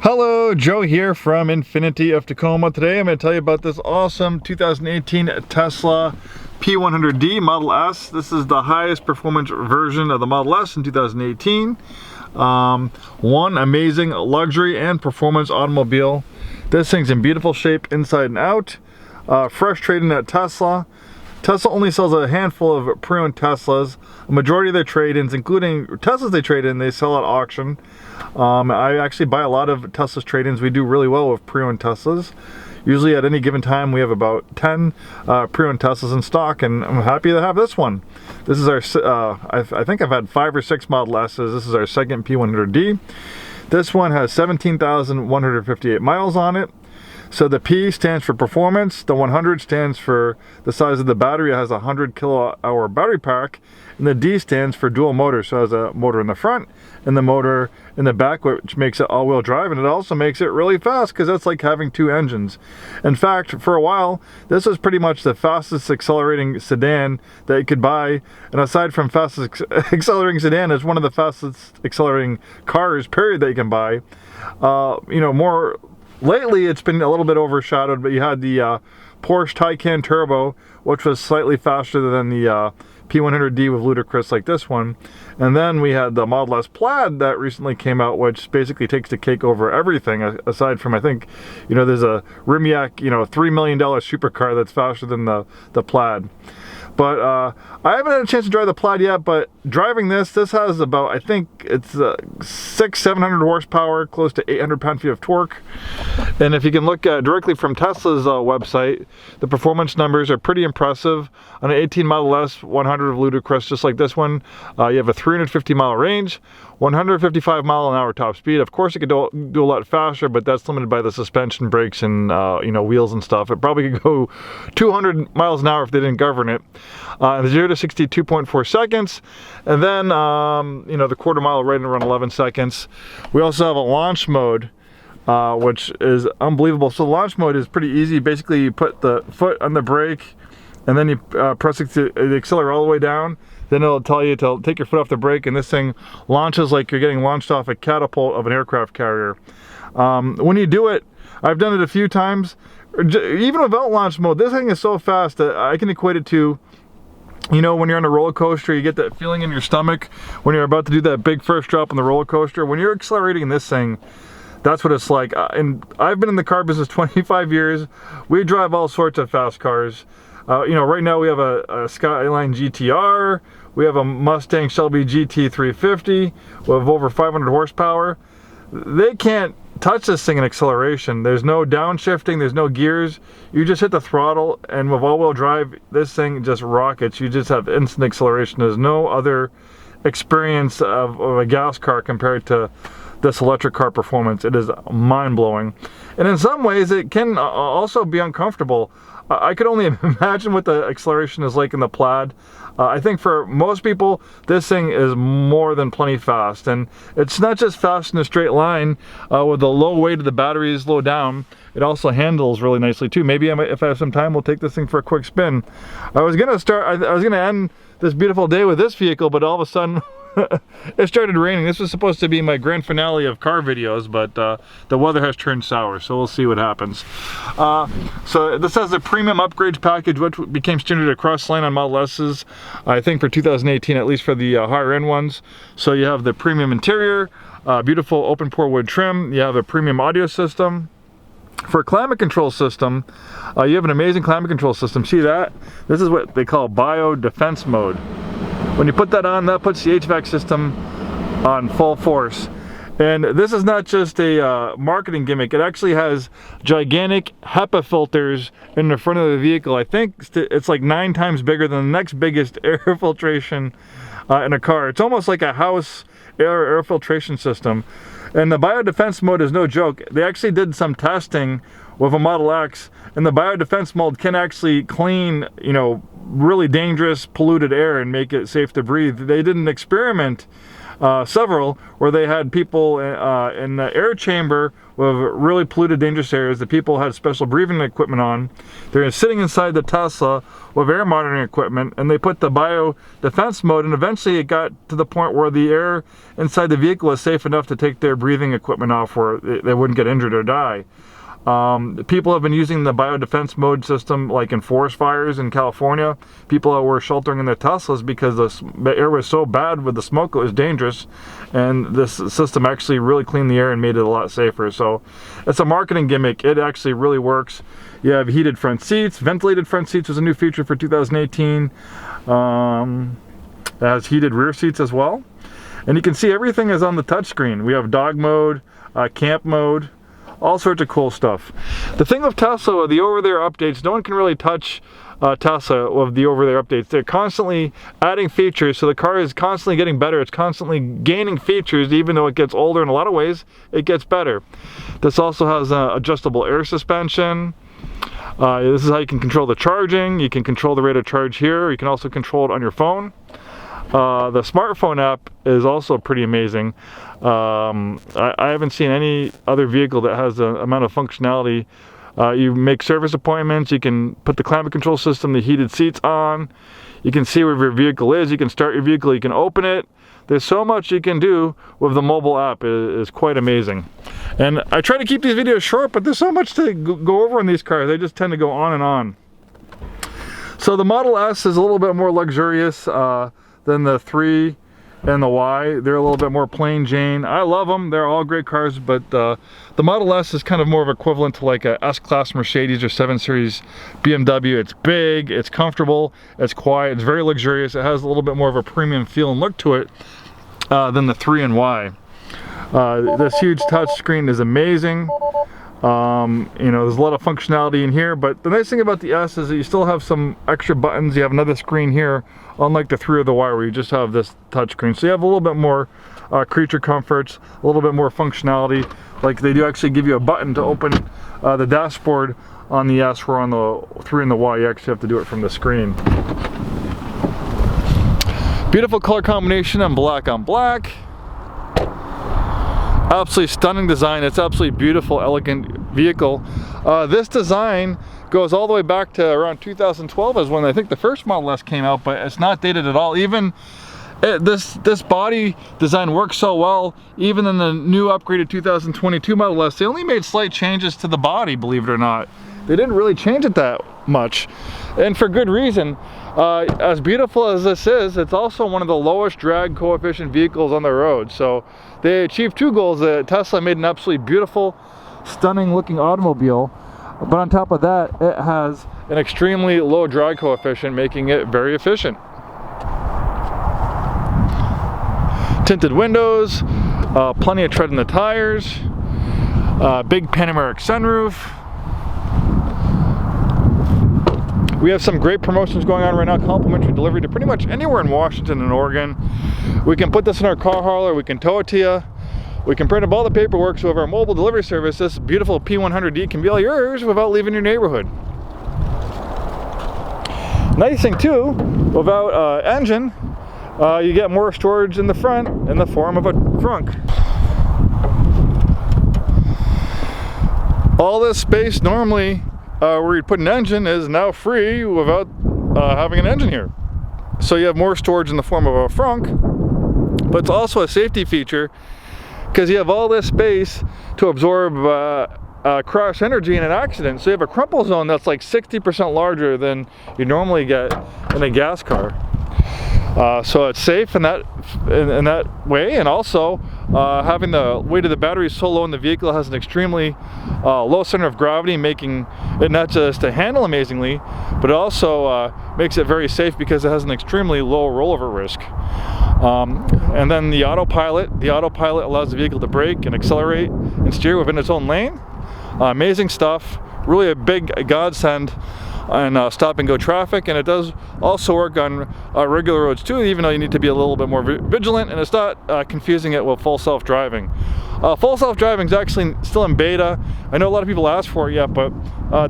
Hello, Joe here from Infiniti of Tacoma. Today I'm going to tell you about this awesome 2018 Tesla P100D Model S. This is the highest performance version of the Model S in 2018. One amazing luxury and performance automobile. This thing's in beautiful shape inside and out. Fresh trade-in at Tesla. Tesla only sells a handful of pre-owned Teslas. A majority of their trade-ins, including Teslas they trade in, they sell at auction. I actually buy a lot of Tesla's trade-ins. We do really well with pre-owned Teslas. Usually at any given time we have about 10 pre-owned Teslas in stock, and I'm happy to have this one. This is our, I think I've had 5 or 6 Model S's. This is our second P100D. This one has 17,158 miles on it. So the P stands for performance, the 100 stands for the size of the battery. It has a 100 kilowatt hour battery pack, and the D stands for dual motor. So it has a motor in the front and the motor in the back, which makes it all-wheel drive, and it also makes it really fast because that's like having 2 engines. In fact, for a while, this was pretty much the fastest accelerating sedan that you could buy, and aside from fastest accelerating sedan, it's one of the fastest accelerating cars, period, that you can buy. More lately, it's been a little bit overshadowed, but you had the Porsche Taycan Turbo, which was slightly faster than the P100D with ludicrous like this one. And then we had the Model S Plaid that recently came out, which basically takes the cake over everything, aside from, I think, there's a Rimac, $3 million supercar that's faster than the Plaid. But I haven't had a chance to drive the Plaid yet, but driving this has about, I think it's 700 horsepower, close to 800 pound-feet of torque. And if you can look directly from Tesla's website, the performance numbers are pretty impressive. On an 18 Model S 100 of ludicrous, just like this one, you have a 350 mile range, 155 mile an hour top speed. Of course, it could do a lot faster, but that's limited by the suspension, brakes, and wheels and stuff. It probably could go 200 miles an hour if they didn't govern it. The 0 to 60, 2.4 seconds, and then the quarter mile right around 11 seconds. We also have a launch mode, which is unbelievable. So the launch mode is pretty easy. Basically, you put the foot on the brake, and then you press the accelerator all the way down. Then it'll tell you to take your foot off the brake, and this thing launches like you're getting launched off a catapult of an aircraft carrier. When you do it, I've done it a few times, even without launch mode, this thing is so fast that I can equate it to, when you're on a roller coaster, you get that feeling in your stomach when you're about to do that big first drop on the roller coaster. When you're accelerating this thing, that's what it's like. And I've been in the car business 25 years. We drive all sorts of fast cars. Right now we have a Skyline GTR, we have a Mustang Shelby GT350 with over 500 horsepower. They can't touch this thing in acceleration. There's no downshifting, there's no gears. You just hit the throttle, and with all-wheel drive, this thing just rockets. You just have instant acceleration. There's no other experience of a gas car compared to this electric car performance. It is mind-blowing. And in some ways, it can also be uncomfortable. I could only imagine what the acceleration is like in the Plaid. I think for most people, this thing is more than plenty fast. And it's not just fast in a straight line. With the low weight of the batteries low down, it also handles really nicely too. Maybe if I have some time, we'll take this thing for a quick spin. I was gonna end this beautiful day with this vehicle, but all of a sudden, it started raining. This was supposed to be my grand finale of car videos, but the weather has turned sour, so we'll see what happens. So this has the premium upgrades package, which became standard across the line on Model S's, I think for 2018, at least for the higher end ones. So you have the premium interior, beautiful open pore wood trim, you have a premium audio system. For a climate control system, you have an amazing climate control system. See that? This is what they call bio defense mode. When you put that on, that puts the HVAC system on full force. And this is not just a marketing gimmick. It actually has gigantic HEPA filters in the front of the vehicle. I think it's like 9 times bigger than the next biggest air filtration in a car. It's almost like a house air filtration system. And the biodefense mode is no joke. They actually did some testing with a Model X, and the biodefense mode can actually clean, really dangerous polluted air and make it safe to breathe. They did an experiment, several, where they had people in the air chamber with really polluted, dangerous areas. The people had special breathing equipment on. They're sitting inside the Tesla with air monitoring equipment, and they put the bio defense mode, and eventually it got to the point where the air inside the vehicle was safe enough to take their breathing equipment off where they wouldn't get injured or die. People have been using the biodefense mode system like in forest fires in California. People were sheltering in their Teslas because the air was so bad with the smoke, it was dangerous, and this system actually really cleaned the air and made it a lot safer. So it's a marketing gimmick. It actually really works. You have heated front seats. Ventilated front seats was a new feature for 2018. It has heated rear seats as well, and you can see everything is on the touchscreen. We have dog mode, camp mode, all sorts of cool stuff. The thing with Tesla, with the over-the-air updates, no one can really touch Tesla with the over-the-air updates. They're constantly adding features, so the car is constantly getting better. It's constantly gaining features, even though it gets older in a lot of ways, it gets better. This also has adjustable air suspension. This is how you can control the charging. You can control the rate of charge here. You can also control it on your phone. The smartphone app is also pretty amazing. I haven't seen any other vehicle that has the amount of functionality. You make service appointments, you can put the climate control system, the heated seats on, you can see where your vehicle is, you can start your vehicle, you can open it. There's so much you can do with the mobile app. It is quite amazing. And I try to keep these videos short, but there's so much to go over in these cars. They just tend to go on and on. So the Model S is a little bit more luxurious than the 3 and the Y. They're a little bit more plain Jane. I love them. They're all great cars, but the Model S is kind of more of equivalent to like a S-Class Mercedes or 7 Series BMW. It's big, it's comfortable, it's quiet, it's very luxurious. It has a little bit more of a premium feel and look to it than the 3 and Y. This huge touch screen is amazing. You know, there's a lot of functionality in here, but the nice thing about the S is that you still have some extra buttons. You have another screen here, unlike the 3 or the Y where you just have this touch screen. So you have a little bit more creature comforts, a little bit more functionality. Like they do actually give you a button to open the dashboard on the S, where on the 3 and the Y you actually have to do it from the screen. Beautiful color combination on black on black. Absolutely stunning design. It's absolutely beautiful, elegant vehicle. This design goes all the way back to around 2012 is when I think the first Model S came out, but it's not dated at all. Even this body design works so well, even in the new upgraded 2022 Model S. They only made slight changes to the body, believe it or not. They didn't really change it that much, and for good reason. As beautiful as this is, it's also one of the lowest drag coefficient vehicles on the road. So they achieved two goals. Tesla made an absolutely beautiful, stunning looking automobile, but on top of that, it has an extremely low drag coefficient, making it very efficient. Tinted windows, plenty of tread in the tires, big panoramic sunroof. We have some great promotions going on right now, complimentary delivery to pretty much anywhere in Washington and Oregon. We can put this in our car hauler, we can tow it to you, we can print up all the paperwork, so with our mobile delivery service, this beautiful P100D can be all yours without leaving your neighborhood. Nice thing too, without engine, you get more storage in the front in the form of a trunk. All this space normally where you'd put an engine is now free without having an engine here. So you have more storage in the form of a trunk, but it's also a safety feature because you have all this space to absorb crash energy in an accident. So you have a crumple zone that's like 60% larger than you normally get in a gas car. So it's safe in that way, and also having the weight of the battery so low in the vehicle has an extremely low center of gravity, making it not just to handle amazingly, but it also makes it very safe because it has an extremely low rollover risk. And then the autopilot allows the vehicle to brake and accelerate and steer within its own lane. Amazing stuff, really a big godsend on stop and go traffic, and it does also work on regular roads too, even though you need to be a little bit more vigilant, and it's not confusing it with full self-driving. Full self-driving is actually still in beta. I know a lot of people ask for it yet, but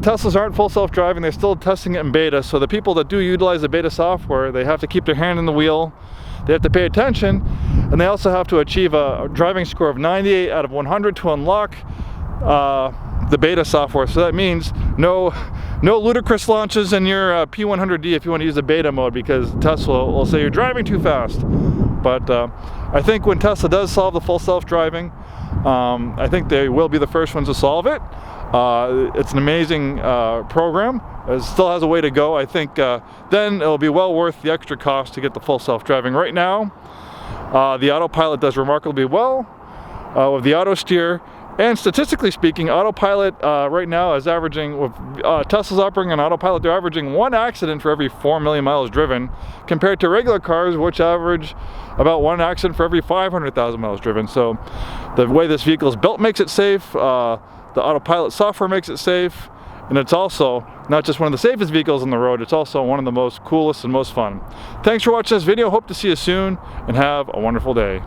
Teslas aren't full self-driving. They're still testing it in beta, so the people that do utilize the beta software, they have to keep their hand in the wheel, they have to pay attention, and they also have to achieve a driving score of 98 out of 100 to unlock the beta software. So that means no ludicrous launches in your P100D if you want to use the beta mode, because Tesla will say you're driving too fast. But I think when Tesla does solve the full self-driving, I think they will be the first ones to solve it. It's an amazing program. It still has a way to go. I think then it'll be well worth the extra cost to get the full self-driving. Right now, the Autopilot does remarkably well with the auto steer. And statistically speaking, Autopilot right now is averaging, with Tesla's operating on Autopilot, they're averaging 1 accident for every 4 million miles driven, compared to regular cars, which average about 1 accident for every 500,000 miles driven. So the way this vehicle is built makes it safe, the Autopilot software makes it safe, and it's also not just one of the safest vehicles on the road, it's also one of the most coolest and most fun. Thanks for watching this video, hope to see you soon, and have a wonderful day.